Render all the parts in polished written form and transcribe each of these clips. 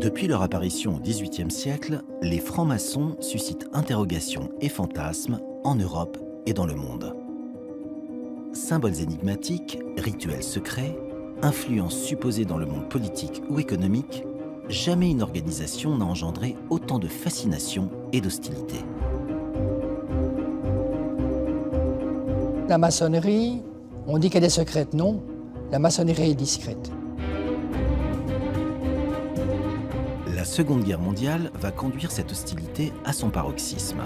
Depuis leur apparition au XVIIIe siècle, les francs-maçons suscitent interrogations et fantasmes en Europe et dans le monde. Symboles énigmatiques, rituels secrets, influences supposées dans le monde politique ou économique, jamais une organisation n'a engendré autant de fascination et d'hostilité. La maçonnerie, on dit qu'elle est secrète, non. La maçonnerie est discrète. La Seconde Guerre mondiale va conduire cette hostilité à son paroxysme.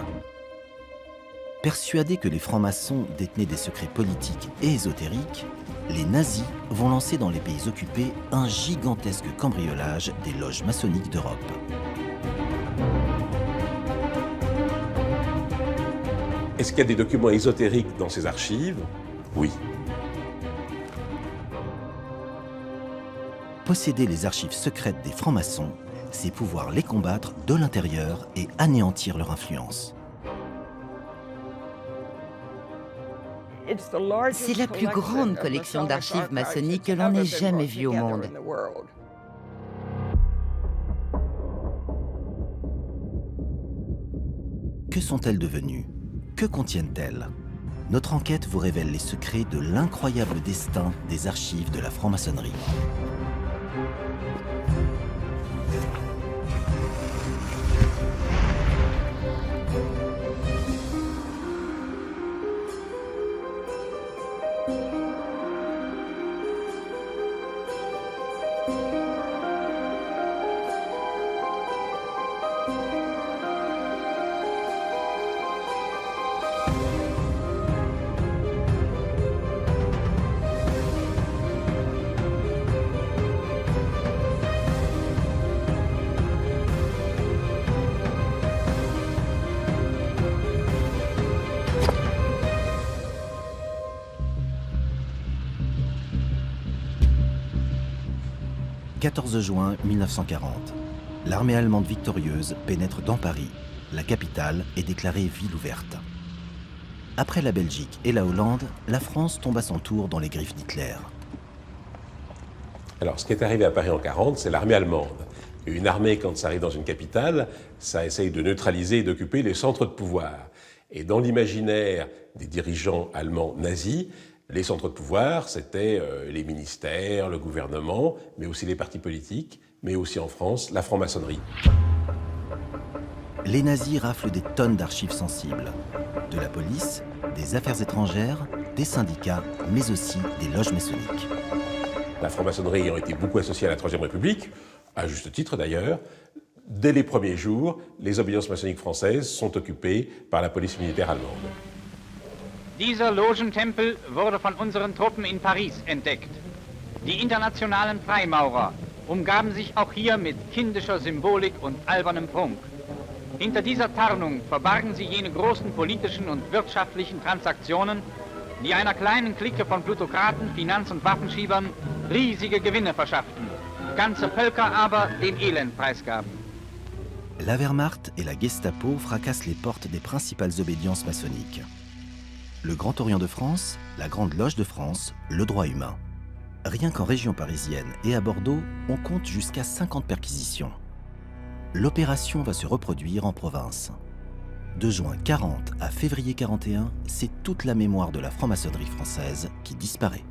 Persuadés que les francs-maçons détenaient des secrets politiques et ésotériques, les nazis vont lancer dans les pays occupés un gigantesque cambriolage des loges maçonniques d'Europe. Est-ce qu'il y a des documents ésotériques dans ces archives? Oui. Posséder les archives secrètes des francs-maçons, c'est pouvoir les combattre de l'intérieur et anéantir leur influence. C'est la plus grande collection d'archives maçonniques que l'on ait jamais vue au monde. Que sont-elles devenues? Que contiennent-elles? Notre enquête vous révèle les secrets de l'incroyable destin des archives de la franc-maçonnerie. « 14 juin 1940. L'armée allemande victorieuse pénètre dans Paris. La capitale est déclarée ville ouverte. Après la Belgique et la Hollande, la France tombe à son tour dans les griffes d'Hitler. Alors, ce qui est arrivé à Paris en 1940, c'est l'armée allemande. Une armée, quand ça arrive dans une capitale, ça essaye de neutraliser et d'occuper les centres de pouvoir. Et dans l'imaginaire des dirigeants allemands nazis, les centres de pouvoir, c'était les ministères, le gouvernement, mais aussi les partis politiques, mais aussi en France, la franc-maçonnerie. Les nazis raflent des tonnes d'archives sensibles. De la police, des affaires étrangères, des syndicats, mais aussi des loges maçonniques. La franc-maçonnerie ayant été beaucoup associée à la Troisième République, à juste titre d'ailleurs, dès les premiers jours, les obédiences maçonniques françaises sont occupées par la police militaire allemande. Dieser Logentempel wurde von unseren Truppen in Paris entdeckt. Die internationalen Freimaurer umgaben sich auch hier mit kindischer Symbolik und albernem Prunk. Hinter dieser Tarnung verbargen sie jene großen politischen und wirtschaftlichen Transaktionen, die einer kleinen Clique von Plutokraten, Finanz- und Waffenschiebern riesige Gewinne verschafften, ganze Völker aber dem Elend preisgaben. La Wehrmacht et la Gestapo fracassent les portes des principales obédiences maçonniques. Le Grand Orient de France, la Grande Loge de France, le droit humain. Rien qu'en région parisienne et à Bordeaux, on compte jusqu'à 50 perquisitions. L'opération va se reproduire en province. De juin 40 à février 41, c'est toute la mémoire de la franc-maçonnerie française qui disparaît.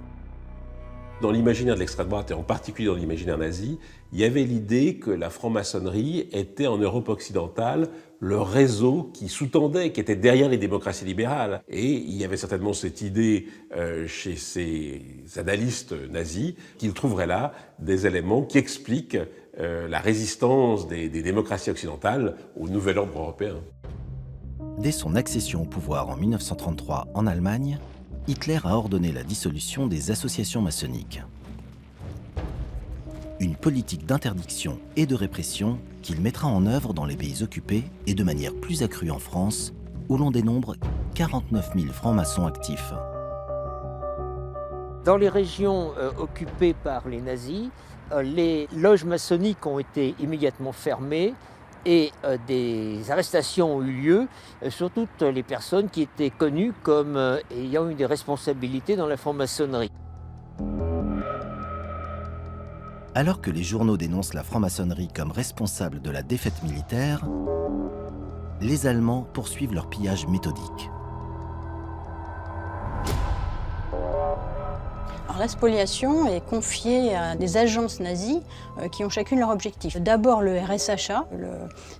Dans l'imaginaire de l'extrême droite, et en particulier dans l'imaginaire nazi, il y avait l'idée que la franc-maçonnerie était en Europe occidentale le réseau qui sous-tendait, qui était derrière les démocraties libérales. Et il y avait certainement cette idée chez ces analystes nazis qu'ils trouveraient là des éléments qui expliquent la résistance des démocraties occidentales au nouvel ordre européen. Dès son accession au pouvoir en 1933 en Allemagne, Hitler a ordonné la dissolution des associations maçonniques. Une politique d'interdiction et de répression qu'il mettra en œuvre dans les pays occupés et de manière plus accrue en France, où l'on dénombre 49 000 francs-maçons actifs. Dans les régions occupées par les nazis, les loges maçonniques ont été immédiatement fermées et des arrestations ont eu lieu sur toutes les personnes qui étaient connues comme ayant eu des responsabilités dans la franc-maçonnerie. Alors que les journaux dénoncent la franc-maçonnerie comme responsable de la défaite militaire, les Allemands poursuivent leur pillage méthodique. Alors, la spoliation est confiée à des agences nazies qui ont chacune leur objectif. D'abord le RSHA, le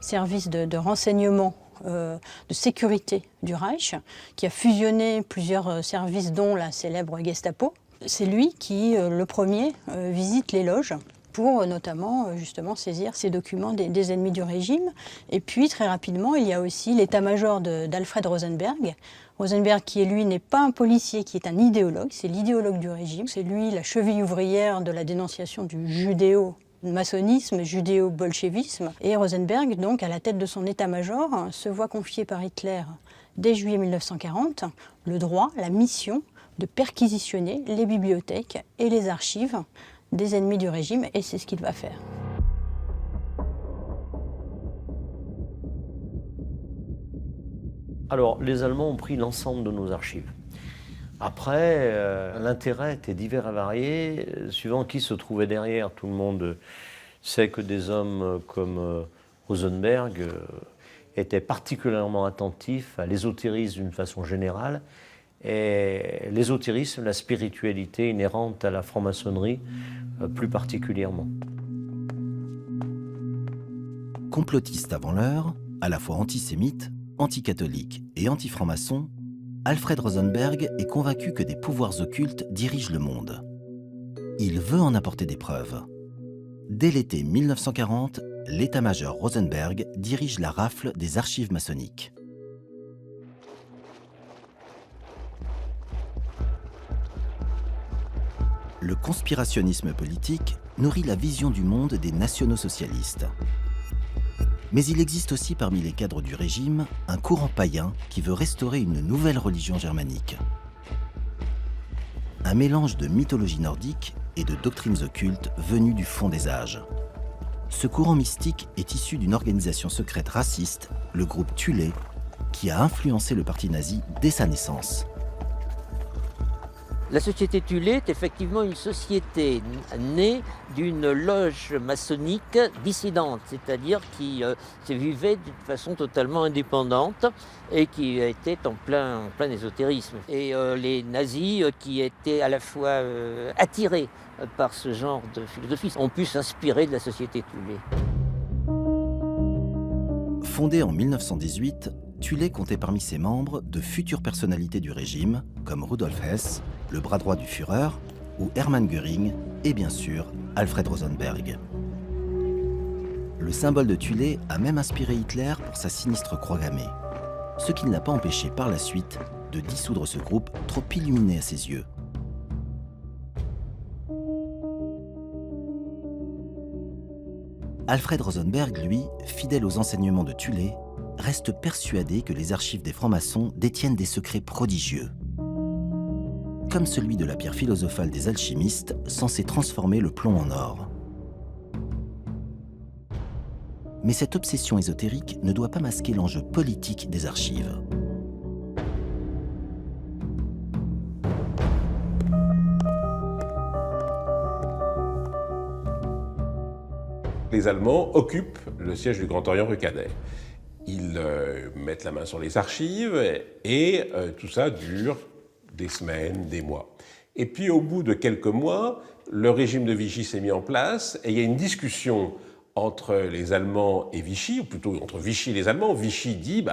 service de renseignement de sécurité du Reich, qui a fusionné plusieurs services dont la célèbre Gestapo. C'est lui qui, le premier, visite les loges pour notamment justement saisir ces documents des ennemis du régime. Et puis très rapidement, il y a aussi l'état-major d'Alfred Rosenberg. Rosenberg qui, lui, n'est pas un policier, qui est un idéologue, c'est l'idéologue du régime. C'est lui la cheville ouvrière de la dénonciation du judéo-maçonnisme, judéo-bolchevisme. Et Rosenberg, donc, à la tête de son état-major, se voit confier par Hitler, dès juillet 1940, le droit, la mission de perquisitionner les bibliothèques et les archives des ennemis du régime, et c'est ce qu'il va faire. Alors, les Allemands ont pris l'ensemble de nos archives. Après, l'intérêt était divers et varié, suivant qui se trouvait derrière. Tout le monde sait que des hommes comme Rosenberg étaient particulièrement attentifs à l'ésotérisme d'une façon générale, et l'ésotérisme, la spiritualité inhérente à la franc-maçonnerie, plus particulièrement. Complotiste avant l'heure, à la fois antisémite, anticatholique et anti-franc-maçon, Alfred Rosenberg est convaincu que des pouvoirs occultes dirigent le monde. Il veut en apporter des preuves. Dès l'été 1940, l'état-major Rosenberg dirige la rafle des archives maçonniques. Le conspirationnisme politique nourrit la vision du monde des nationaux-socialistes. Mais il existe aussi parmi les cadres du régime un courant païen qui veut restaurer une nouvelle religion germanique. Un mélange de mythologie nordique et de doctrines occultes venues du fond des âges. Ce courant mystique est issu d'une organisation secrète raciste, le groupe Thulé, qui a influencé le parti nazi dès sa naissance. La société Thulé est effectivement une société née d'une loge maçonnique dissidente, c'est-à-dire qui se vivait d'une façon totalement indépendante et qui était en plein ésotérisme. Et les nazis qui étaient à la fois attirés par ce genre de philosophie ont pu s'inspirer de la société Thulé. Fondée en 1918, Thulé comptait parmi ses membres de futures personnalités du régime, comme Rudolf Hess, le bras droit du Führer, ou Hermann Göring, et bien sûr Alfred Rosenberg. Le symbole de Thulé a même inspiré Hitler pour sa sinistre croix gammée, ce qui ne l'a pas empêché par la suite de dissoudre ce groupe trop illuminé à ses yeux. Alfred Rosenberg, lui, fidèle aux enseignements de Thulé, reste persuadé que les archives des francs-maçons détiennent des secrets prodigieux, comme celui de la pierre philosophale des alchimistes, censée transformer le plomb en or. Mais cette obsession ésotérique ne doit pas masquer l'enjeu politique des archives. Les Allemands occupent le siège du Grand Orient rue Cadet. Ils mettent la main sur les archives et tout ça dure des semaines, des mois. Et puis au bout de quelques mois, le régime de Vichy s'est mis en place et il y a une discussion entre les Allemands et Vichy, ou plutôt entre Vichy et les Allemands. Vichy dit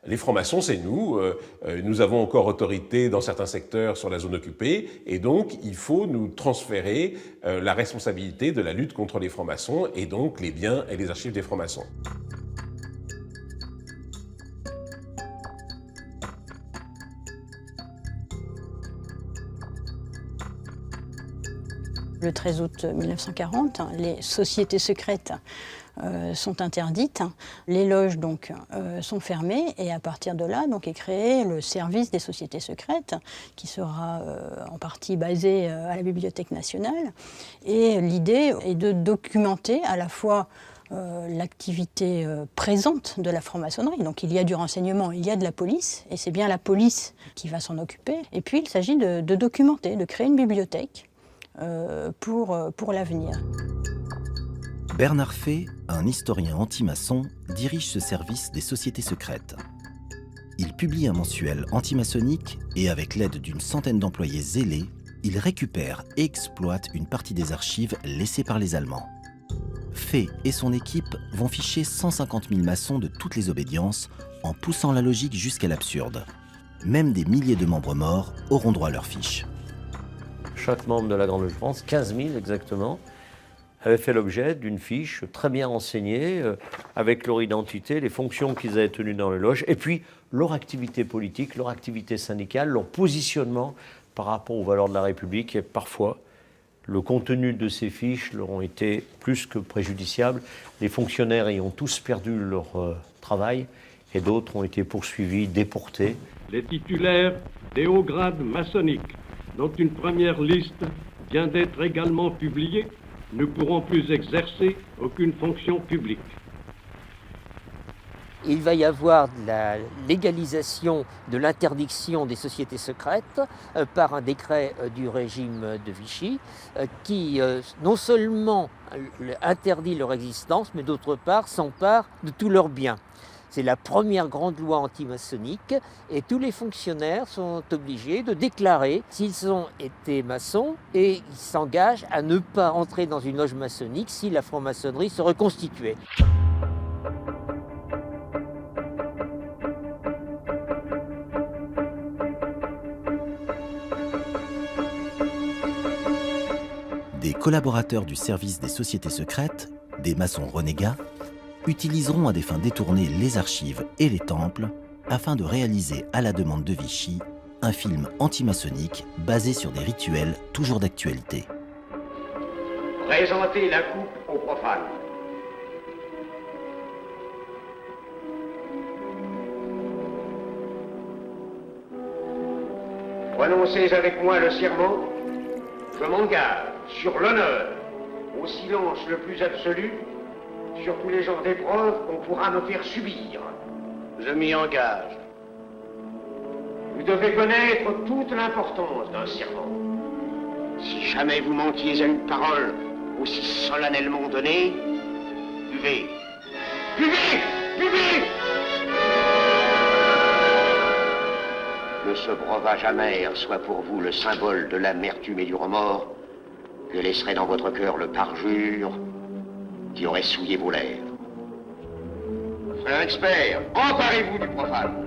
les francs-maçons, c'est nous, nous avons encore autorité dans certains secteurs sur la zone occupée, et donc il faut nous transférer la responsabilité de la lutte contre les francs-maçons, et donc les biens et les archives des francs-maçons. Le 13 août 1940, les sociétés secrètes sont interdites, les loges donc sont fermées et à partir de là donc, est créé le service des sociétés secrètes qui sera en partie basé à la Bibliothèque nationale. Et l'idée est de documenter à la fois l'activité présente de la franc-maçonnerie. Donc il y a du renseignement, il y a de la police, et c'est bien la police qui va s'en occuper. Et puis il s'agit de documenter, de créer une bibliothèque pour l'avenir. Bernard Fay, un historien anti-maçon, dirige ce service des sociétés secrètes. Il publie un mensuel anti-maçonnique et avec l'aide d'une centaine d'employés zélés, il récupère et exploite une partie des archives laissées par les Allemands. Fay et son équipe vont ficher 150 000 maçons de toutes les obédiences en poussant la logique jusqu'à l'absurde. Même des milliers de membres morts auront droit à leur fiche. Chaque membre de la Grande Loge de France, 15 000 exactement, avait fait l'objet d'une fiche très bien renseignée, avec leur identité, les fonctions qu'ils avaient tenues dans les loges, et puis leur activité politique, leur activité syndicale, leur positionnement par rapport aux valeurs de la République. Et parfois, le contenu de ces fiches leur ont été plus que préjudiciables. Les fonctionnaires ayant tous perdu leur travail, et d'autres ont été poursuivis, déportés. Les titulaires des hauts grades maçonniques, dont une première liste vient d'être également publiée, ne pourront plus exercer aucune fonction publique. Il va y avoir la légalisation de l'interdiction des sociétés secrètes par un décret du régime de Vichy qui non seulement interdit leur existence, mais d'autre part s'empare de tous leurs biens. C'est la première grande loi anti-maçonnique et tous les fonctionnaires sont obligés de déclarer s'ils ont été maçons et ils s'engagent à ne pas entrer dans une loge maçonnique si la franc-maçonnerie se reconstituait. Des collaborateurs du service des sociétés secrètes, des maçons renégats, utiliseront à des fins détournées les archives et les temples afin de réaliser à la demande de Vichy un film anti-maçonnique basé sur des rituels toujours d'actualité. Présentez la coupe aux profanes. Prononcez avec moi le serment. Je m'engage sur l'honneur, au silence le plus absolu, sur tous les genres d'épreuves qu'on pourra me faire subir. Je m'y engage. Vous devez connaître toute l'importance d'un serment. Si jamais vous mentiez à une parole aussi solennellement donnée, buvez. Buvez! Buvez! Que ce breuvage amer soit pour vous le symbole de l'amertume et du remords que laisserait dans votre cœur le parjure qui aurait souillé vos lèvres. Frère expert, emparez-vous du profane.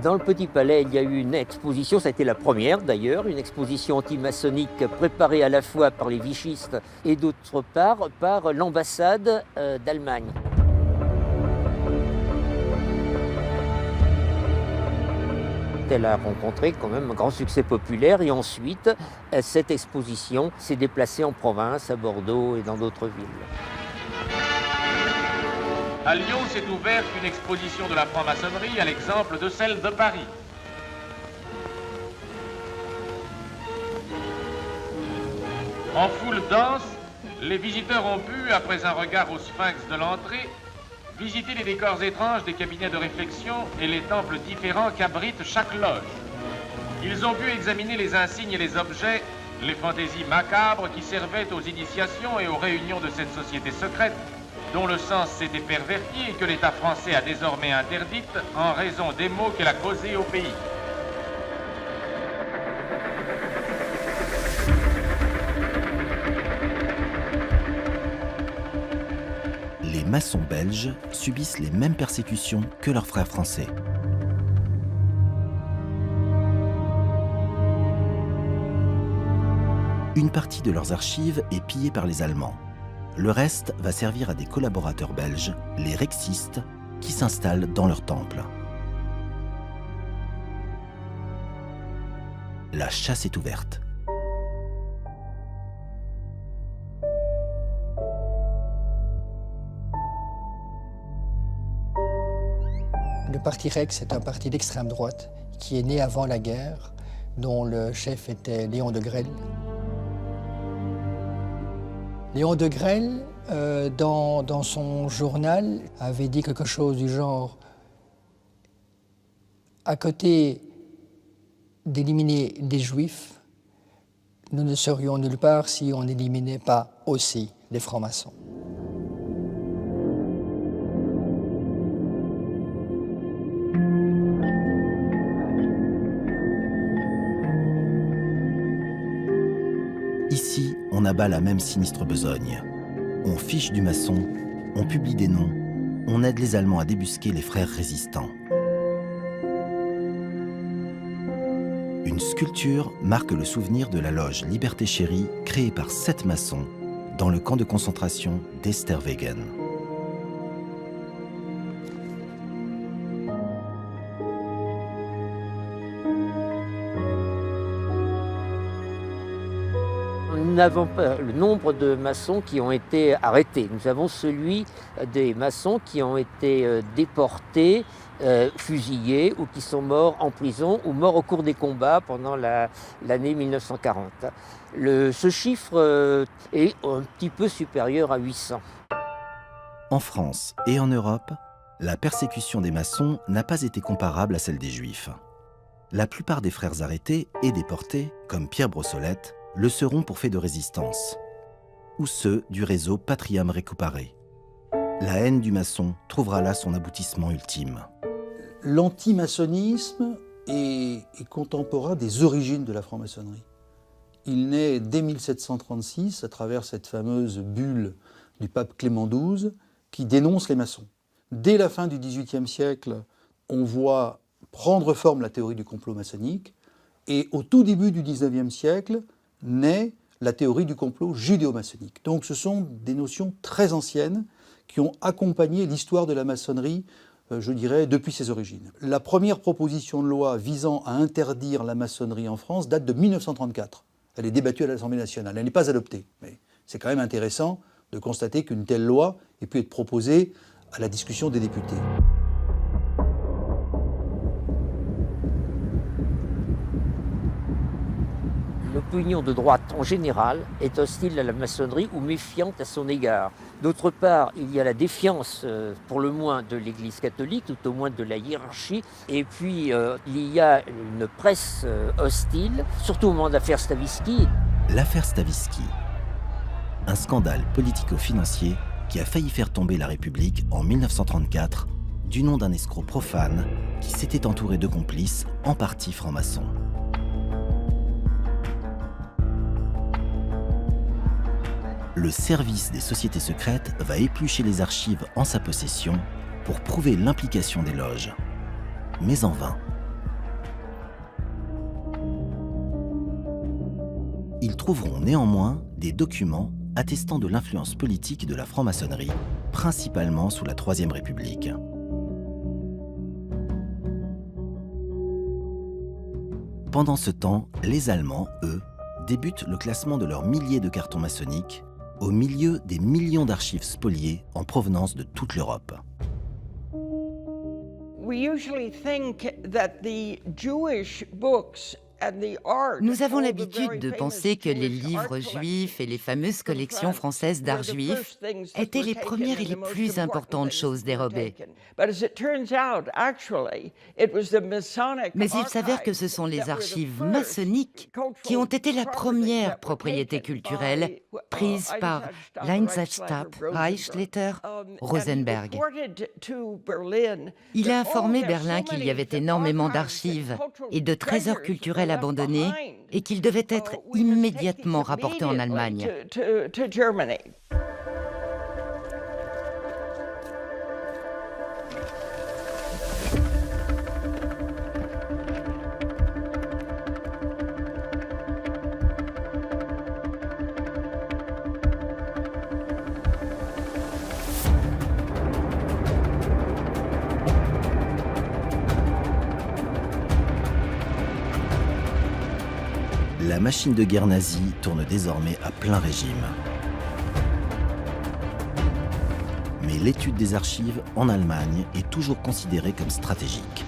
Dans le Petit Palais, il y a eu une exposition, ça a été la première d'ailleurs, une exposition anti-maçonnique préparée à la fois par les vichistes et d'autre part par l'ambassade d'Allemagne. Elle a rencontré quand même un grand succès populaire et ensuite, cette exposition s'est déplacée en province, à Bordeaux et dans d'autres villes. À Lyon s'est ouverte une exposition de la franc-maçonnerie à l'exemple de celle de Paris. En foule dense, les visiteurs ont pu, après un regard au sphinx de l'entrée, visiter les décors étranges des cabinets de réflexion et les temples différents qu'abrite chaque loge. Ils ont pu examiner les insignes et les objets, les fantaisies macabres qui servaient aux initiations et aux réunions de cette société secrète, dont le sens s'était perverti et que l'État français a désormais interdite en raison des maux qu'elle a causés au pays. Les maçons belges subissent les mêmes persécutions que leurs frères français. Une partie de leurs archives est pillée par les Allemands. Le reste va servir à des collaborateurs belges, les rexistes, qui s'installent dans leur temple. La chasse est ouverte. Le parti Rex est un parti d'extrême droite qui est né avant la guerre, dont le chef était Léon de Grelle. Léon de Grelle, dans son journal, avait dit quelque chose du genre « À côté d'éliminer des Juifs, nous ne serions nulle part si on n'éliminait pas aussi les francs-maçons. » Ici, on abat la même sinistre besogne. On fiche du maçon, on publie des noms, on aide les Allemands à débusquer les frères résistants. Une sculpture marque le souvenir de la loge Liberté Chérie créée par 7 maçons dans le camp de concentration d'Esterwegen. Nous n'avons pas le nombre de maçons qui ont été arrêtés. Nous avons celui des maçons qui ont été déportés, fusillés ou qui sont morts en prison ou morts au cours des combats pendant l'année 1940. Ce chiffre est un petit peu supérieur à 800. En France et en Europe, la persécution des maçons n'a pas été comparable à celle des Juifs. La plupart des frères arrêtés et déportés, comme Pierre Brossolette, le seront pour faits de résistance, ou ceux du réseau Patriam Récupéré. La haine du maçon trouvera là son aboutissement ultime. L'antimaçonnisme est contemporain des origines de la franc-maçonnerie. Il naît dès 1736 à travers cette fameuse bulle du pape Clément XII qui dénonce les maçons. Dès la fin du XVIIIe siècle, on voit prendre forme la théorie du complot maçonnique et au tout début du XIXe siècle, naît la théorie du complot judéo-maçonnique. Donc ce sont des notions très anciennes qui ont accompagné l'histoire de la maçonnerie, je dirais, depuis ses origines. La première proposition de loi visant à interdire la maçonnerie en France date de 1934. Elle est débattue à l'Assemblée nationale. Elle n'est pas adoptée. Mais c'est quand même intéressant de constater qu'une telle loi ait pu être proposée à la discussion des députés. L'opinion de droite en général est hostile à la maçonnerie ou méfiante à son égard. D'autre part, il y a la défiance, pour le moins, de l'Église catholique, tout au moins de la hiérarchie. Et puis, il y a une presse hostile, surtout au moment de l'affaire Stavisky. L'affaire Stavisky, un scandale politico-financier qui a failli faire tomber la République en 1934 du nom d'un escroc profane qui s'était entouré de complices, en partie francs-maçons. Le service des sociétés secrètes va éplucher les archives en sa possession pour prouver l'implication des loges. Mais en vain. Ils trouveront néanmoins des documents attestant de l'influence politique de la franc-maçonnerie, principalement sous la Troisième République. Pendant ce temps, les Allemands, eux, débutent le classement de leurs milliers de cartons maçonniques au milieu des millions d'archives spoliées en provenance de toute l'Europe. Nous avons l'habitude de penser que les livres juifs et les fameuses collections françaises d'art juif étaient les premières et les plus importantes choses dérobées. Mais il s'avère que ce sont les archives maçonniques qui ont été la première propriété culturelle prise par l'Einsatzstab, Reichsleiter, Rosenberg. Il a informé Berlin qu'il y avait énormément d'archives et de trésors culturels abandonnés et qu'ils devaient être immédiatement rapportés en Allemagne. La machine de guerre nazie tourne désormais à plein régime. Mais l'étude des archives en Allemagne est toujours considérée comme stratégique.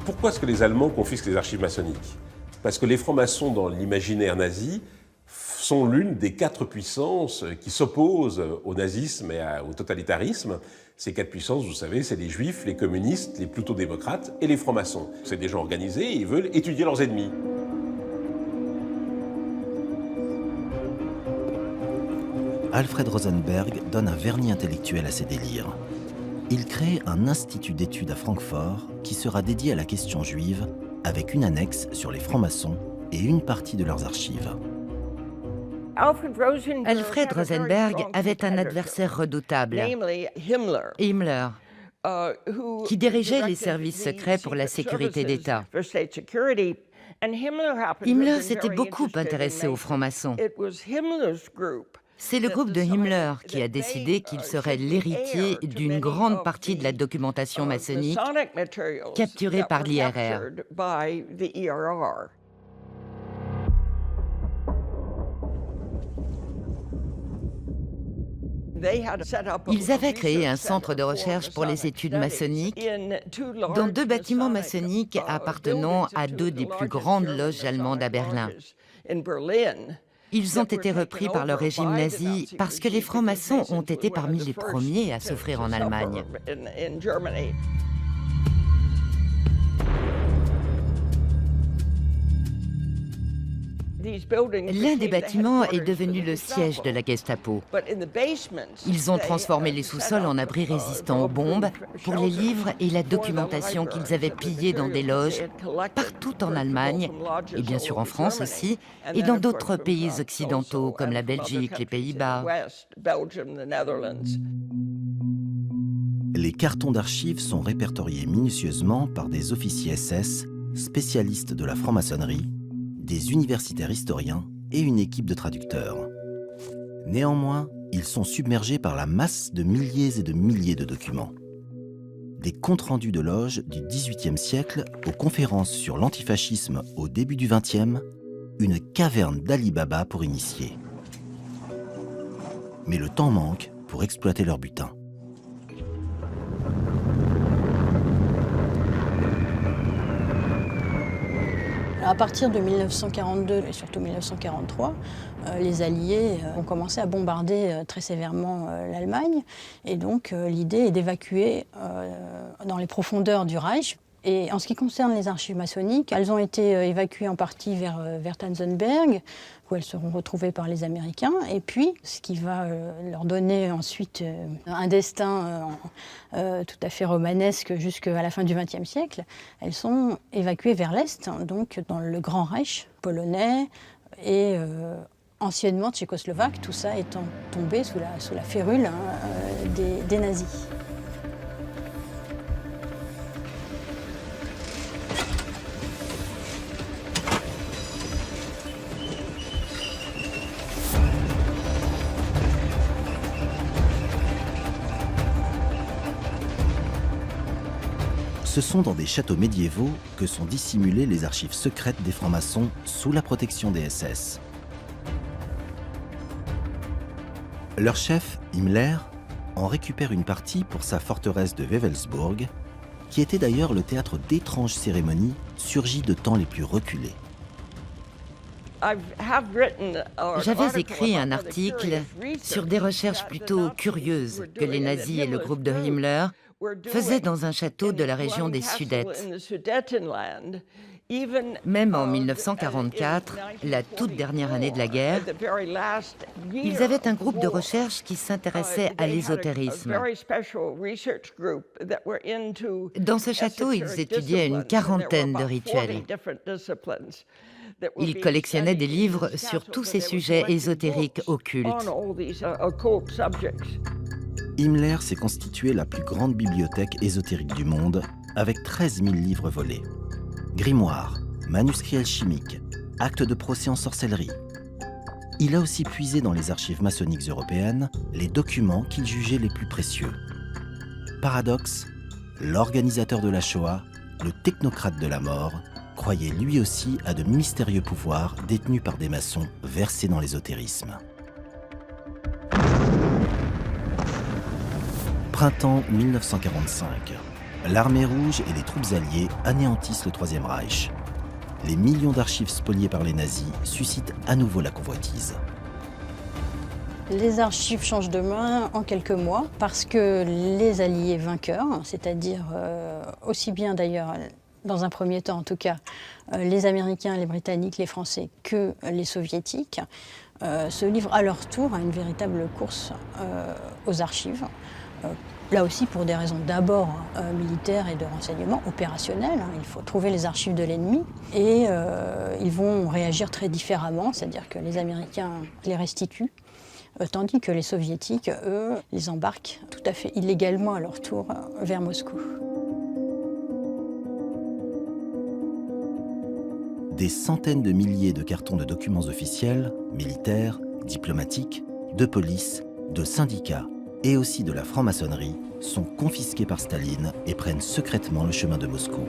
Pourquoi est-ce que les Allemands confisquent les archives maçonniques? Parce que les francs-maçons, dans l'imaginaire nazi, sont l'une des 4 puissances qui s'opposent au nazisme et au totalitarisme. Ces 4 puissances, vous savez, c'est les juifs, les communistes, les plutôt-démocrates et les francs-maçons. C'est des gens organisés et ils veulent étudier leurs ennemis. Alfred Rosenberg donne un vernis intellectuel à ses délires. Il crée un institut d'études à Francfort qui sera dédié à la question juive, avec une annexe sur les francs-maçons et une partie de leurs archives. Alfred Rosenberg avait un adversaire redoutable, Himmler, qui dirigeait les services secrets pour la sécurité d'État. Himmler s'était beaucoup intéressé aux francs-maçons. C'est le groupe de Himmler qui a décidé qu'il serait l'héritier d'une grande partie de la documentation maçonnique capturée par l'IRR. Ils avaient créé un centre de recherche pour les études maçonniques dans 2 bâtiments maçonniques appartenant à 2 des plus grandes loges allemandes à Berlin. Ils ont été repris par le régime nazi parce que les francs-maçons ont été parmi les premiers à souffrir en Allemagne. L'un des bâtiments est devenu le siège de la Gestapo. Ils ont transformé les sous-sols en abris résistants aux bombes pour les livres et la documentation qu'ils avaient pillés dans des loges partout en Allemagne, et bien sûr en France aussi, et dans d'autres pays occidentaux comme la Belgique, les Pays-Bas. Les cartons d'archives sont répertoriés minutieusement par des officiers SS, spécialistes de la franc-maçonnerie, des universitaires historiens et une équipe de traducteurs. Néanmoins, ils sont submergés par la masse de milliers et de milliers de documents. Des comptes rendus de loges du XVIIIe siècle aux conférences sur l'antifascisme au début du XXe, une caverne d'Ali Baba pour initiés. Mais le temps manque pour exploiter leur butin. À partir de 1942 et surtout 1943, les Alliés ont commencé à bombarder très sévèrement l'Allemagne. Et donc l'idée est d'évacuer dans les profondeurs du Reich. Et en ce qui concerne les archives maçonniques, elles ont été évacuées en partie vers Tanzenberg, où elles seront retrouvées par les Américains. Et puis, ce qui va leur donner ensuite un destin tout à fait romanesque jusqu'à la fin du XXe siècle, elles sont évacuées vers l'Est, donc dans le Grand Reich polonais et anciennement tchécoslovaque, tout ça étant tombé sous la férule des nazis. Ce sont dans des châteaux médiévaux que sont dissimulées les archives secrètes des francs-maçons sous la protection des SS. Leur chef, Himmler, en récupère une partie pour sa forteresse de Wewelsburg, qui était d'ailleurs le théâtre d'étranges cérémonies surgies de temps les plus reculés. J'avais écrit un article sur des recherches plutôt curieuses que les nazis et le groupe de Himmler faisaient dans un château de la région des Sudètes. Même en 1944, la toute dernière année de la guerre, ils avaient un groupe de recherche qui s'intéressait à l'ésotérisme. Dans ce château, ils étudiaient une quarantaine de rituels. Ils collectionnaient des livres sur tous ces sujets ésotériques occultes. Himmler s'est constitué la plus grande bibliothèque ésotérique du monde, avec 13 000 livres volés. Grimoires, manuscrits alchimiques, actes de procès en sorcellerie. Il a aussi puisé dans les archives maçonniques européennes les documents qu'il jugeait les plus précieux. Paradoxe, l'organisateur de la Shoah, le technocrate de la mort, croyait lui aussi à de mystérieux pouvoirs détenus par des maçons versés dans l'ésotérisme. Printemps 1945. l'armée rouge et les troupes alliées anéantissent le Troisième Reich. Les millions d'archives spoliées par les nazis suscitent à nouveau la convoitise. Les archives changent de main en quelques mois parce que les alliés vainqueurs, c'est-à-dire aussi bien d'ailleurs, dans un premier temps en tout cas, les Américains, les Britanniques, les Français que les Soviétiques, se livrent à leur tour à une véritable course aux archives. Là aussi pour des raisons d'abord militaires et de renseignement opérationnels. Il faut trouver les archives de l'ennemi et ils vont réagir très différemment, c'est-à-dire que les Américains les restituent, tandis que les Soviétiques, eux, les embarquent tout à fait illégalement à leur tour vers Moscou. Des centaines de milliers de cartons de documents officiels, militaires, diplomatiques, de police, de syndicats et aussi de la franc-maçonnerie sont confisqués par Staline et prennent secrètement le chemin de Moscou.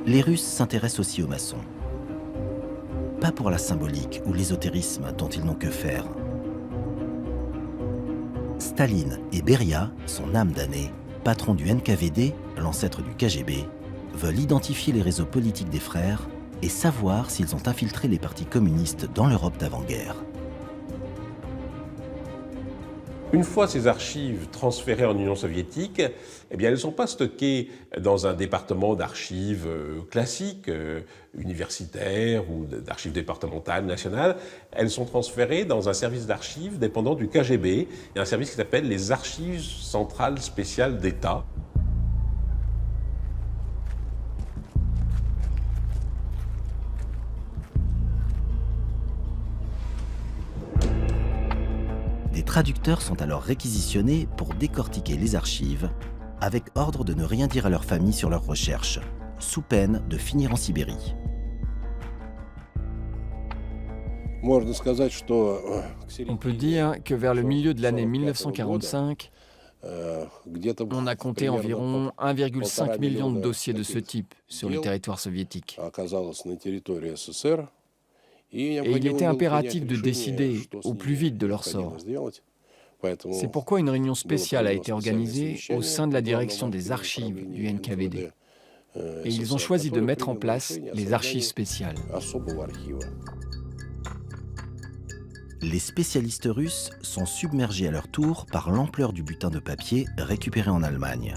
Les Russes s'intéressent aussi aux maçons. Pas pour la symbolique ou l'ésotérisme dont ils n'ont que faire. Staline et Beria, son âme damnée, patron du NKVD, l'ancêtre du KGB, veulent identifier les réseaux politiques des frères et savoir s'ils ont infiltré les partis communistes dans l'Europe d'avant-guerre. Une fois ces archives transférées en Union soviétique, eh bien, elles ne sont pas stockées dans un département d'archives classique, universitaire ou d'archives départementales, nationales. Elles sont transférées dans un service d'archives dépendant du KGB, et un service qui s'appelle les Archives centrales spéciales d'État. Des traducteurs sont alors réquisitionnés pour décortiquer les archives, avec ordre de ne rien dire à leur famille sur leurs recherches, sous peine de finir en Sibérie. On peut dire que vers le milieu de l'année 1945, on a compté environ 1,5 million de dossiers de ce type sur le territoire soviétique. Et il était impératif de décider au plus vite de leur sort. C'est pourquoi une réunion spéciale a été organisée au sein de la direction des archives du NKVD. Et ils ont choisi de mettre en place les archives spéciales. Les spécialistes russes sont submergés à leur tour par l'ampleur du butin de papier récupéré en Allemagne.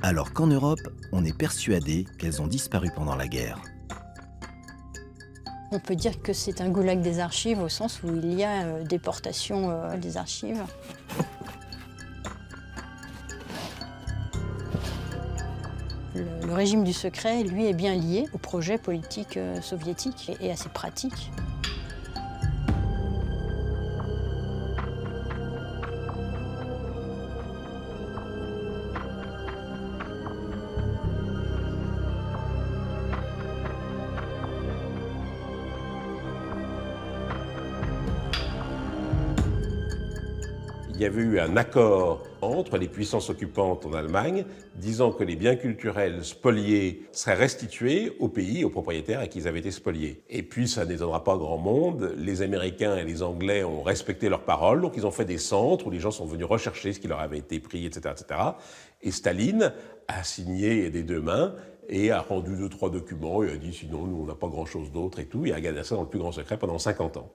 Alors qu'en Europe, on est persuadé qu'elles ont disparu pendant la guerre. On peut dire que c'est un goulag des archives au sens où il y a déportation des archives. Le régime du secret, lui, est bien lié au projet politique soviétique et à ses pratiques. Il y avait eu un accord entre les puissances occupantes en Allemagne disant que les biens culturels spoliés seraient restitués au pays, aux propriétaires à qui ils avaient été spoliés. Et puis, ça n'étonnera pas grand monde, les Américains et les Anglais ont respecté leurs paroles, donc ils ont fait des centres où les gens sont venus rechercher ce qui leur avait été pris, etc., etc. Et Staline a signé des deux mains et a rendu 2-3 documents et a dit sinon, nous, on n'a pas grand-chose d'autre et tout, et a gardé ça dans le plus grand secret pendant 50 ans.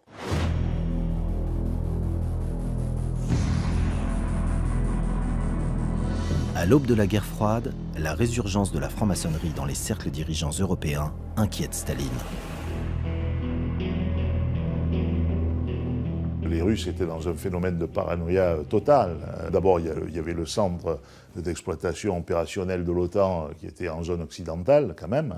À l'aube de la guerre froide, la résurgence de la franc-maçonnerie dans les cercles dirigeants européens inquiète Staline. Les Russes étaient dans un phénomène de paranoïa totale. D'abord, il y avait le centre d'exploitation opérationnelle de l'OTAN qui était en zone occidentale, quand même.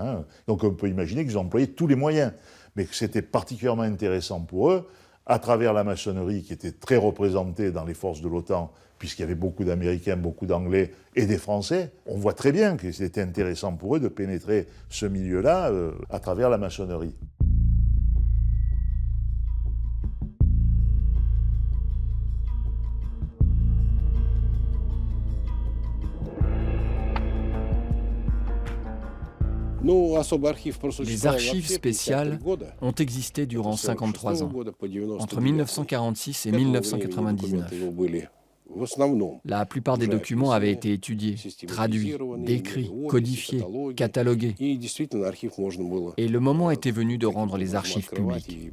Donc on peut imaginer qu'ils ont employé tous les moyens. Mais que c'était particulièrement intéressant pour eux, à travers la maçonnerie qui était très représentée dans les forces de l'OTAN, puisqu'il y avait beaucoup d'Américains, beaucoup d'Anglais et des Français, on voit très bien que c'était intéressant pour eux de pénétrer ce milieu-là à travers la maçonnerie. Les archives spéciales ont existé durant 53 ans, entre 1946 et 1999. La plupart des documents avaient été étudiés, traduits, décrits, codifiés, catalogués. Et le moment était venu de rendre les archives publiques.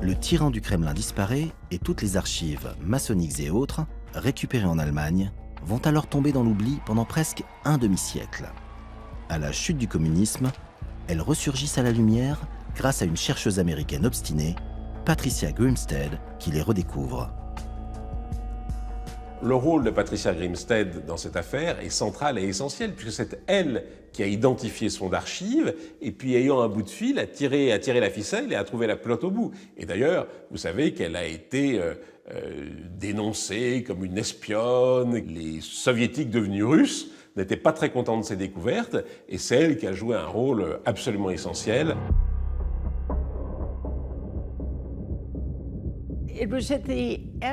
Le tyran du Kremlin disparaît et toutes les archives maçonniques et autres, récupérées en Allemagne, vont alors tomber dans l'oubli pendant presque un demi-siècle. À la chute du communisme, elles ressurgissent à la lumière grâce à une chercheuse américaine obstinée, Patricia Grimstead, qui les redécouvre. Le rôle de Patricia Grimstead dans cette affaire est central et essentiel, puisque c'est elle qui a identifié ce fonds d'archives, et puis ayant un bout de fil, a tiré la ficelle et a trouvé la pelote au bout. Et d'ailleurs, vous savez qu'elle a été dénoncée comme une espionne. Les soviétiques devenus russes n'étaient pas très contents de ses découvertes, et c'est elle qui a joué un rôle absolument essentiel.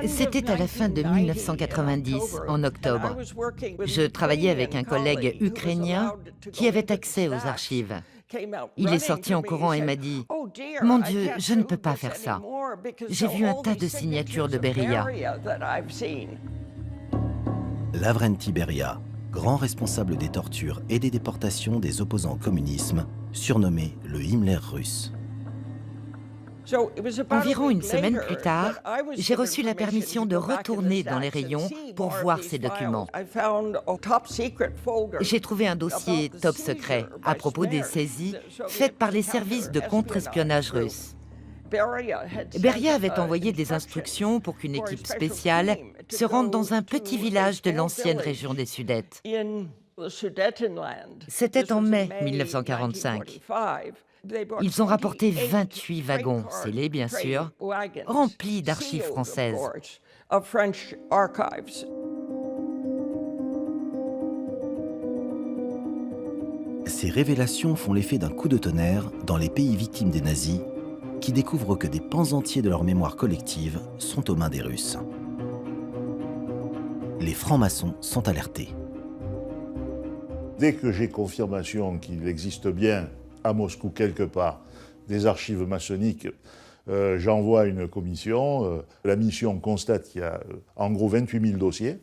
C'était à la fin de 1990, en octobre. Je travaillais avec un collègue ukrainien qui avait accès aux archives. Il est sorti en courant et m'a dit « Mon Dieu, je ne peux pas faire ça. J'ai vu un tas de signatures de Beria. » Lavrenti Beria, grand responsable des tortures et des déportations des opposants au communisme, surnommé le Himmler russe. Environ une semaine plus tard, j'ai reçu la permission de retourner dans les rayons pour voir ces documents. J'ai trouvé un dossier top secret à propos des saisies faites par les services de contre-espionnage russes. Beria avait envoyé des instructions pour qu'une équipe spéciale se rende dans un petit village de l'ancienne région des Sudètes. C'était en mai 1945. Ils ont rapporté 28 wagons, scellés bien sûr, remplis d'archives françaises. Ces révélations font l'effet d'un coup de tonnerre dans les pays victimes des nazis, qui découvrent que des pans entiers de leur mémoire collective sont aux mains des Russes. Les francs-maçons sont alertés. Dès que j'ai confirmation qu'il existe bien à Moscou quelque part des archives maçonniques, j'envoie une commission. La mission constate qu'il y a en gros 28 000 dossiers,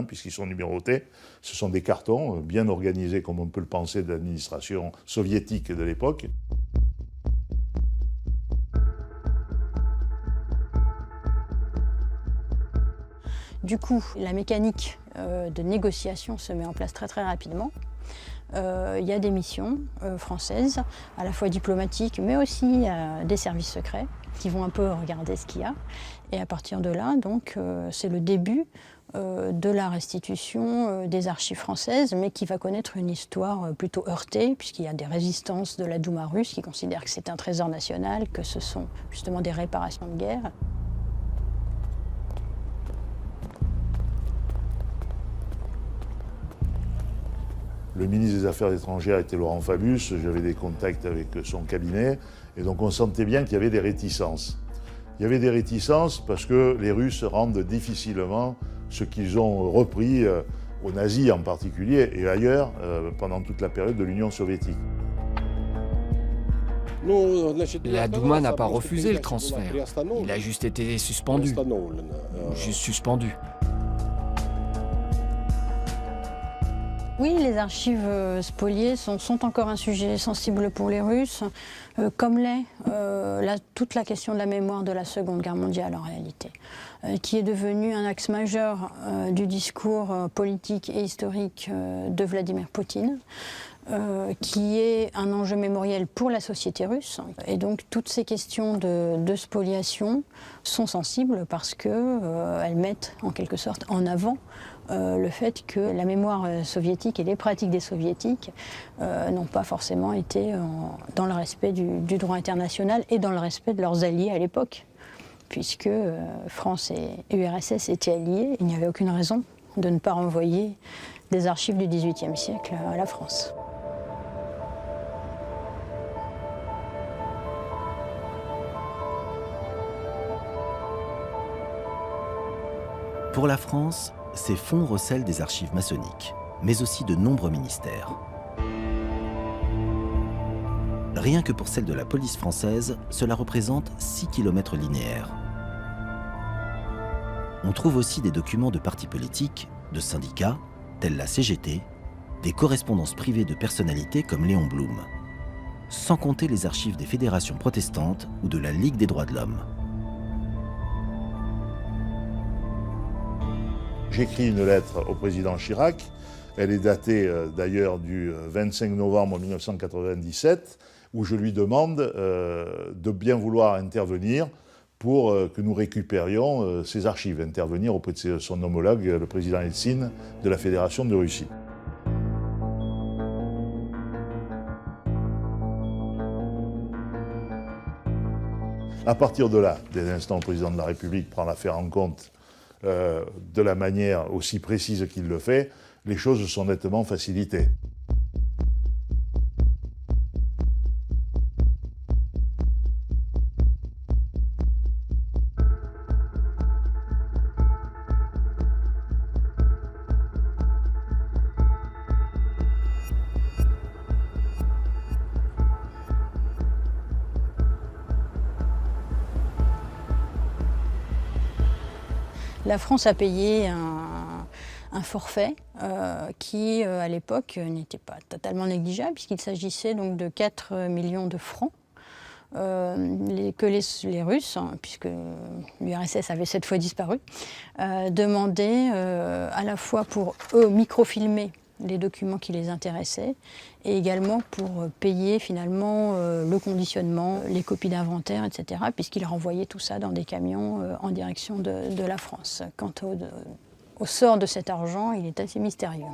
puisqu'ils sont numérotés. Ce sont des cartons bien organisés, comme on peut le penser, de l'administration soviétique de l'époque. Du coup, la mécanique de négociation se met en place très très rapidement. Il y a des missions françaises, à la fois diplomatiques, mais aussi des services secrets, qui vont un peu regarder ce qu'il y a. Et à partir de là, donc, c'est le début de la restitution des archives françaises, mais qui va connaître une histoire plutôt heurtée, puisqu'il y a des résistances de la Douma russe qui considèrent que c'est un trésor national, que ce sont justement des réparations de guerre. Le ministre des Affaires étrangères était Laurent Fabius, j'avais des contacts avec son cabinet, et donc on sentait bien qu'il y avait des réticences. Il y avait des réticences parce que les Russes rendent difficilement ce qu'ils ont repris aux nazis en particulier, et ailleurs, pendant toute la période de l'Union soviétique. La Douma n'a pas refusé le transfert, il a juste été suspendu. Juste suspendu. Oui, les archives spoliées sont encore un sujet sensible pour les Russes, comme l'est toute la question de la mémoire de la Seconde Guerre mondiale en réalité, qui est devenue un axe majeur du discours politique et historique de Vladimir Poutine, qui est un enjeu mémoriel pour la société russe. Et donc toutes ces questions de spoliation sont sensibles parce qu'elles mettent en quelque sorte en avant le fait que la mémoire soviétique et les pratiques des soviétiques n'ont pas forcément été dans le respect du droit international et dans le respect de leurs alliés à l'époque. Puisque France et URSS étaient alliés, il n'y avait aucune raison de ne pas renvoyer des archives du XVIIIe siècle à la France. Pour la France, ces fonds recèlent des archives maçonniques, mais aussi de nombreux ministères. Rien que pour celle de la police française, cela représente 6 km linéaires. On trouve aussi des documents de partis politiques, de syndicats, tels la CGT, des correspondances privées de personnalités comme Léon Blum, sans compter les archives des fédérations protestantes ou de la Ligue des droits de l'homme. J'écris une lettre au président Chirac, elle est datée d'ailleurs du 25 novembre 1997, où je lui demande de bien vouloir intervenir pour que nous récupérions ces archives, intervenir auprès de son homologue, le président Eltsine de la Fédération de Russie. À partir de là, dès l'instant où le président de la République prend l'affaire en compte de la manière aussi précise qu'il le fait, les choses sont nettement facilitées. La France a payé un forfait qui, à l'époque, n'était pas totalement négligeable, puisqu'il s'agissait donc de 4 millions de francs que les Russes, puisque l'URSS avait cette fois disparu, demandaient à la fois pour eux microfilmer les documents qui les intéressaient et également pour payer finalement le conditionnement, les copies d'inventaire, etc., puisqu'ils renvoyaient tout ça dans des camions en direction de la France. Quant au sort de cet argent, il est assez mystérieux.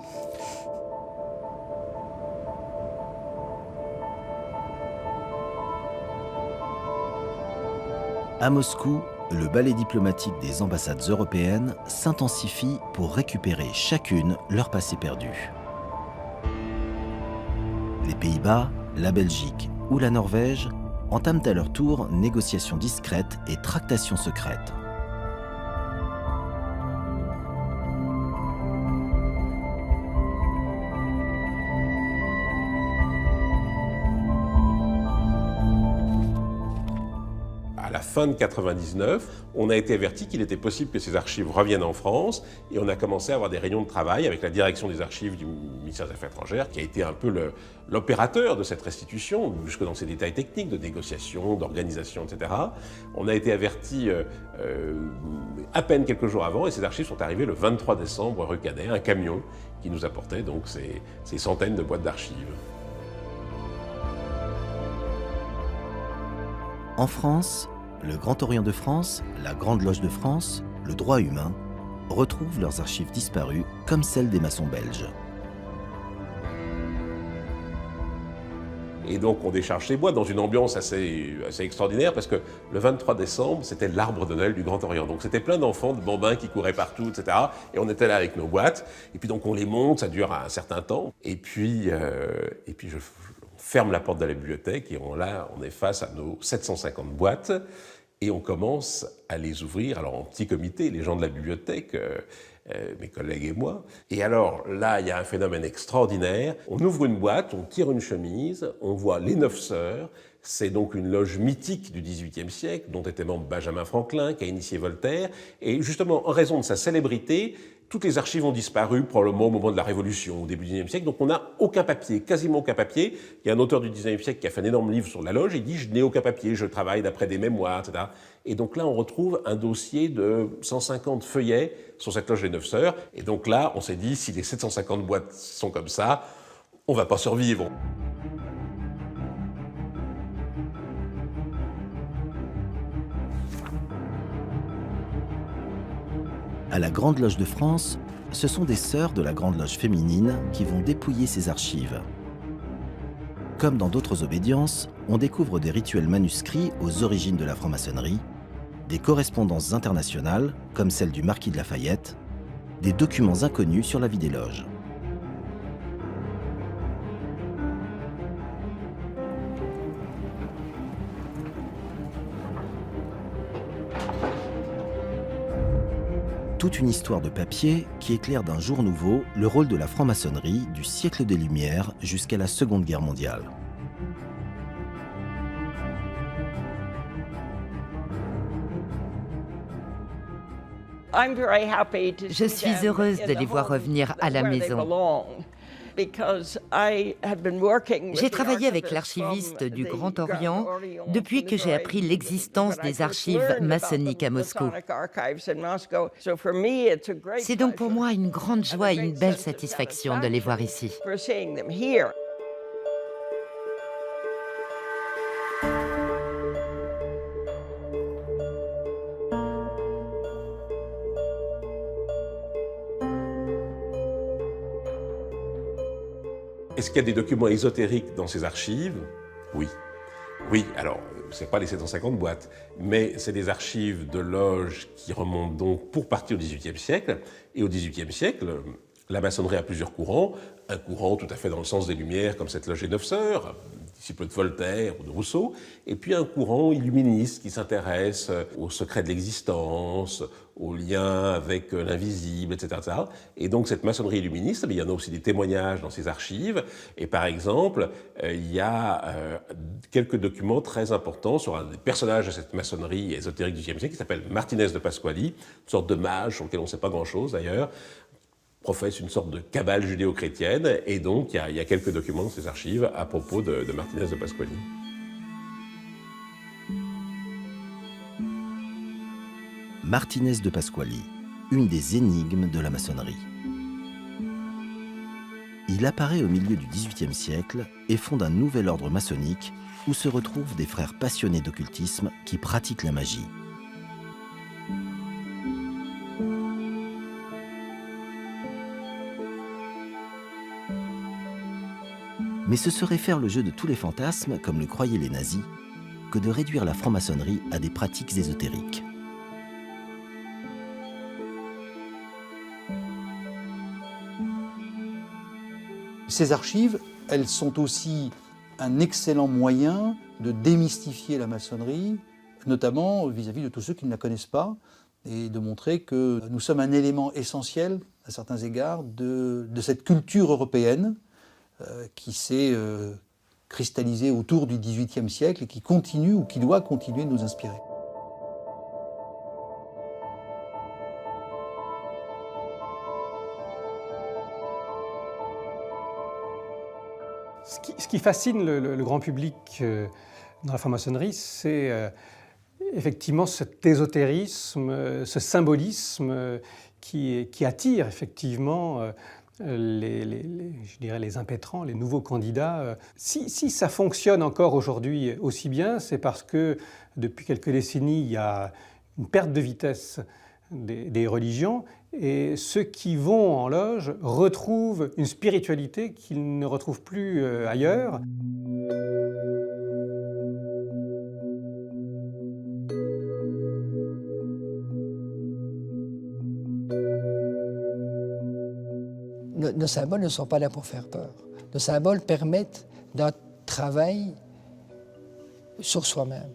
À Moscou, le balai diplomatique des ambassades européennes s'intensifie pour récupérer chacune leur passé perdu. Les Pays-Bas, la Belgique ou la Norvège entament à leur tour négociations discrètes et tractations secrètes. À la fin de 1999, on a été averti qu'il était possible que ces archives reviennent en France et on a commencé à avoir des réunions de travail avec la direction des archives du ministère des Affaires étrangères qui a été un peu l'opérateur de cette restitution, jusque dans ses détails techniques de négociation, d'organisation, etc. On a été averti à peine quelques jours avant et ces archives sont arrivées le 23 décembre rue Cadet, un camion qui nous apportait donc ces centaines de boîtes d'archives. En France, le Grand Orient de France, la Grande Loge de France, le droit humain retrouvent leurs archives disparues comme celles des maçons belges. Et donc on décharge ces boîtes dans une ambiance assez extraordinaire parce que le 23 décembre, c'était l'arbre de Noël du Grand Orient. Donc c'était plein d'enfants, de bambins qui couraient partout, etc. Et on était là avec nos boîtes. Et puis donc on les monte, ça dure un certain temps. Et puis on ferme la porte de la bibliothèque et on est face à nos 750 boîtes. Et on commence à les ouvrir, alors en petit comité, les gens de la bibliothèque, mes collègues et moi. Et alors là, il y a un phénomène extraordinaire. On ouvre une boîte, on tire une chemise, on voit les 9 sœurs. C'est donc une loge mythique du XVIIIe siècle, dont était membre Benjamin Franklin, qui a initié Voltaire. Et justement, en raison de sa célébrité, toutes les archives ont disparu probablement au moment de la Révolution, au début du XIXe siècle, donc on n'a aucun papier, quasiment aucun papier. Il y a un auteur du XIXe siècle qui a fait un énorme livre sur la loge, il dit « je n'ai aucun papier, je travaille d'après des mémoires, etc. » Et donc là, on retrouve un dossier de 150 feuillets sur cette loge des 9 sœurs. Et donc là, on s'est dit, si les 750 boîtes sont comme ça, on ne va pas survivre. À la Grande Loge de France, ce sont des sœurs de la Grande Loge féminine qui vont dépouiller ces archives. Comme dans d'autres obédiences, on découvre des rituels manuscrits aux origines de la franc-maçonnerie, des correspondances internationales, comme celle du marquis de Lafayette, des documents inconnus sur la vie des loges. Toute une histoire de papier qui éclaire d'un jour nouveau le rôle de la franc-maçonnerie du siècle des Lumières jusqu'à la Seconde Guerre mondiale. Je suis heureuse de les voir revenir à la maison. J'ai travaillé avec l'archiviste du Grand Orient depuis que j'ai appris l'existence des archives maçonniques à Moscou. C'est donc pour moi une grande joie et une belle satisfaction de les voir ici. Est-ce qu'il y a des documents ésotériques dans ces archives? Oui. Oui, alors, c'est pas les 750 boîtes, mais c'est des archives de loges qui remontent donc pour partie au XVIIIe siècle. Et au XVIIIe siècle, la maçonnerie a plusieurs courants. Un courant tout à fait dans le sens des Lumières, comme cette loge des Neuf Sœurs, disciple de Voltaire ou de Rousseau, et puis un courant illuministe qui s'intéresse au secret de l'existence, au lien avec l'invisible, etc., etc. Et donc cette maçonnerie illuministe, il y en a aussi des témoignages dans ces archives, et par exemple, il y a quelques documents très importants sur un des personnages de cette maçonnerie ésotérique du XVIIe siècle qui s'appelle Martinez de Pasquali, une sorte de mage sur lequel on ne sait pas grand-chose d'ailleurs, professe une sorte de cabale judéo-chrétienne, et donc il y a quelques documents dans ces archives à propos de Martinez de Pasquali. Martinez de Pasquali, une des énigmes de la maçonnerie. Il apparaît au milieu du XVIIIe siècle et fonde un nouvel ordre maçonnique où se retrouvent des frères passionnés d'occultisme qui pratiquent la magie. Mais ce serait faire le jeu de tous les fantasmes, comme le croyaient les nazis, que de réduire la franc-maçonnerie à des pratiques ésotériques. Ces archives, elles sont aussi un excellent moyen de démystifier la maçonnerie, notamment vis-à-vis de tous ceux qui ne la connaissent pas, et de montrer que nous sommes un élément essentiel, à certains égards, de cette culture européenne qui s'est cristallisée autour du XVIIIe siècle et qui continue ou qui doit continuer de nous inspirer. Ce qui fascine le grand public dans la franc-maçonnerie, c'est effectivement cet ésotérisme, ce symbolisme qui attire effectivement je dirais les impétrants, les nouveaux candidats. Si ça fonctionne encore aujourd'hui aussi bien, c'est parce que depuis quelques décennies, il y a une perte de vitesse des religions, et ceux qui vont en loge retrouvent une spiritualité qu'ils ne retrouvent plus ailleurs. Nos symboles ne sont pas là pour faire peur. Nos symboles permettent d'un travail sur soi-même.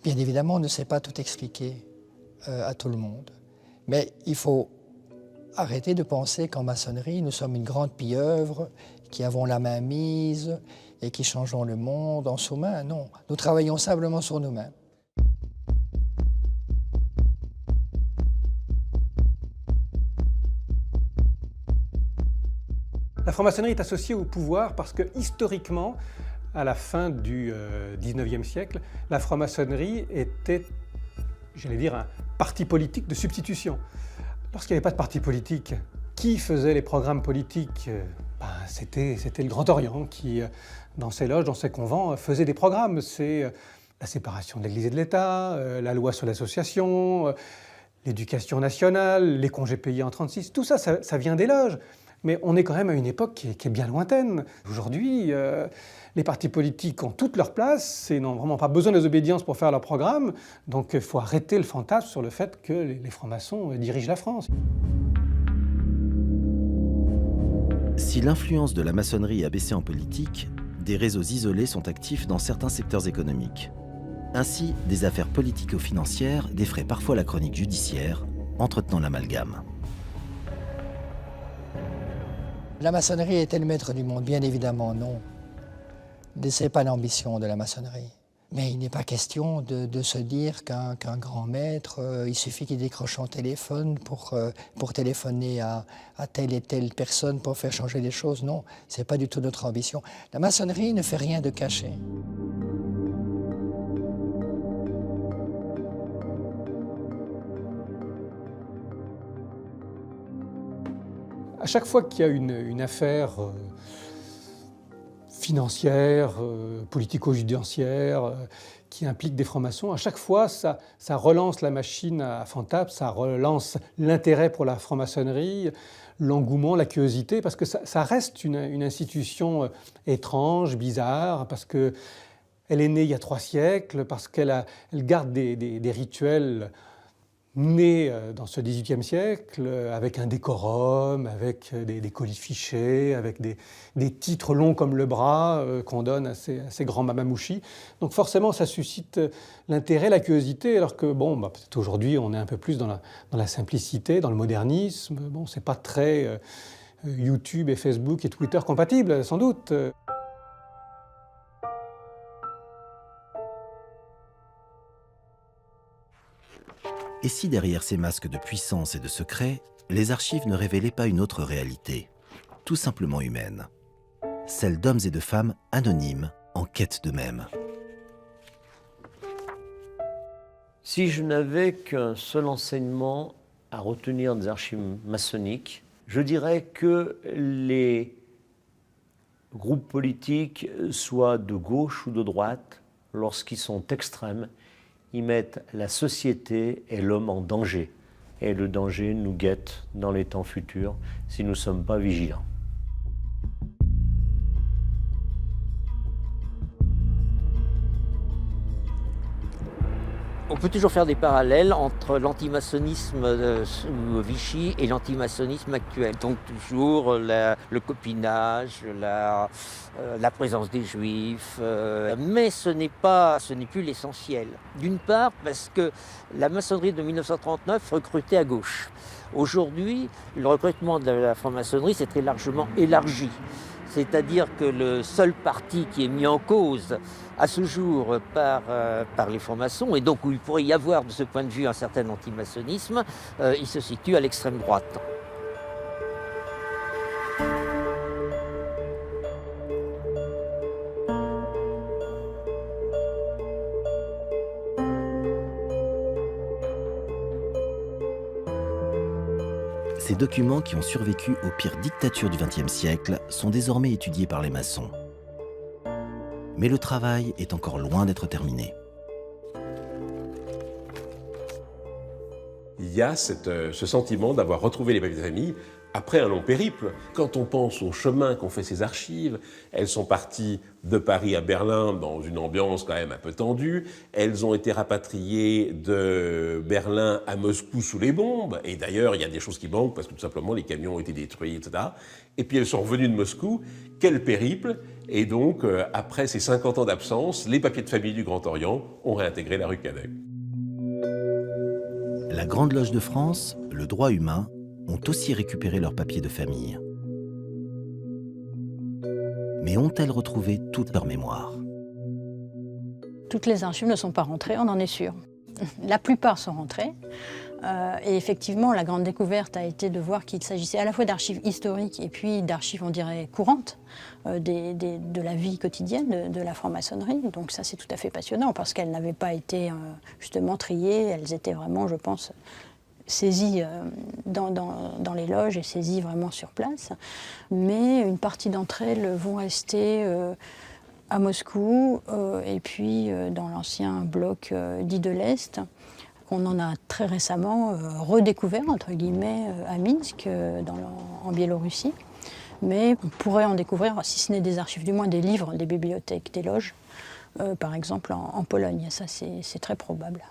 Bien évidemment, on ne sait pas tout expliquer à tout le monde. Mais il faut arrêter de penser qu'en maçonnerie, nous sommes une grande pieuvre, qui avons la main mise et qui changeons le monde en sous-main. Non, nous travaillons simplement sur nous-mêmes. La franc-maçonnerie est associée au pouvoir parce que, historiquement, à la fin du XIXe siècle, la franc-maçonnerie était, j'allais dire, un parti politique de substitution. Lorsqu'il n'y avait pas de parti politique, qui faisait les programmes politiques? C'était le Grand Orient qui, dans ses loges, dans ses convents, faisait des programmes. C'est la séparation de l'Église et de l'État, la loi sur l'association, l'éducation nationale, les congés payés en 1936, tout ça, ça vient des loges. Mais on est quand même à une époque qui est bien lointaine. Aujourd'hui, les partis politiques ont toute leur place et n'ont vraiment pas besoin des obédiences pour faire leur programme. Donc il faut arrêter le fantasme sur le fait que les francs-maçons dirigent la France. Si l'influence de la maçonnerie a baissé en politique, des réseaux isolés sont actifs dans certains secteurs économiques. Ainsi, des affaires politico-financières défraient parfois la chronique judiciaire, entretenant l'amalgame. La maçonnerie est-elle maître du monde? Bien évidemment non. Ce n'est pas l'ambition de la maçonnerie. Mais il n'est pas question de se dire qu'un grand maître, il suffit qu'il décroche son téléphone pour téléphoner à telle et telle personne pour faire changer les choses. Non, ce n'est pas du tout notre ambition. La maçonnerie ne fait rien de caché. À chaque fois qu'il y a une affaire financière, politico-judiciaire, qui implique des francs-maçons, à chaque fois, ça relance la machine à Fantap, ça relance l'intérêt pour la franc-maçonnerie, l'engouement, la curiosité, parce que ça reste une institution étrange, bizarre, parce qu'elle est née il y a 3 siècles, parce qu'elle garde des rituels nés dans ce XVIIIe siècle, avec un décorum, avec des colifichets, avec des titres longs comme le bras qu'on donne à ces grands mamamouchis. Donc forcément, ça suscite l'intérêt, la curiosité, alors que peut-être aujourd'hui, on est un peu plus dans la simplicité, dans le modernisme. Bon, c'est pas très YouTube et Facebook et Twitter compatibles, sans doute. Et si derrière ces masques de puissance et de secret, les archives ne révélaient pas une autre réalité, tout simplement humaine, celle d'hommes et de femmes anonymes, en quête d'eux-mêmes. Si je n'avais qu'un seul enseignement à retenir des archives maçonniques, je dirais que les groupes politiques, soit de gauche ou de droite, lorsqu'ils sont extrêmes, ils mettent la société et l'homme en danger. Et le danger nous guette dans les temps futurs si nous ne sommes pas vigilants. On peut toujours faire des parallèles entre l'antimaçonnisme sous Vichy et l'antimaçonnisme actuel. Donc toujours le copinage, la présence des juifs, mais ce n'est plus l'essentiel. D'une part parce que la maçonnerie de 1939 recrutait à gauche. Aujourd'hui, le recrutement de la franc-maçonnerie s'est très largement élargi. C'est-à-dire que le seul parti qui est mis en cause à ce jour par les francs-maçons, et donc où il pourrait y avoir de ce point de vue un certain antimaçonnisme, il se situe à l'extrême droite. Ces documents qui ont survécu aux pires dictatures du XXe siècle sont désormais étudiés par les maçons. Mais le travail est encore loin d'être terminé. Il y a ce sentiment d'avoir retrouvé les papiers de famille après un long périple. Quand on pense au chemin qu'ont fait ces archives, elles sont parties de Paris à Berlin dans une ambiance quand même un peu tendue. Elles ont été rapatriées de Berlin à Moscou sous les bombes. Et d'ailleurs, il y a des choses qui manquent parce que tout simplement les camions ont été détruits, etc. Et puis elles sont revenues de Moscou. Quel périple! Et donc, après ces 50 ans d'absence, les papiers de famille du Grand Orient ont réintégré la rue Cadet. La Grande Loge de France, le droit humain, ont aussi récupéré leurs papiers de famille. Mais ont-elles retrouvé toute leur mémoire? Toutes les archives ne sont pas rentrées, on en est sûr. La plupart sont rentrées. Et effectivement, la grande découverte a été de voir qu'il s'agissait à la fois d'archives historiques et puis d'archives, on dirait, courantes de la vie quotidienne de la franc-maçonnerie. Donc ça, c'est tout à fait passionnant parce qu'elles n'avaient pas été justement triées. Elles étaient vraiment, je pense, saisies dans les loges et saisies vraiment sur place. Mais une partie d'entre elles vont rester à Moscou et puis dans l'ancien bloc dit de l'Est. On en a très récemment redécouvert, entre guillemets, à Minsk, en Biélorussie. Mais on pourrait en découvrir, si ce n'est des archives, du moins des livres, des bibliothèques, des loges, par exemple en Pologne. Ça, c'est très probable.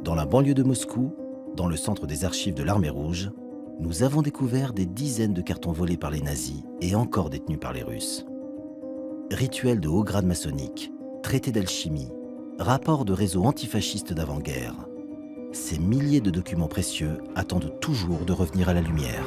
Dans la banlieue de Moscou, dans le centre des archives de l'Armée rouge, nous avons découvert des dizaines de cartons volés par les nazis et encore détenus par les Russes. Rituels de haut grade maçonnique, traités d'alchimie, rapports de réseaux antifascistes d'avant-guerre. Ces milliers de documents précieux attendent toujours de revenir à la lumière.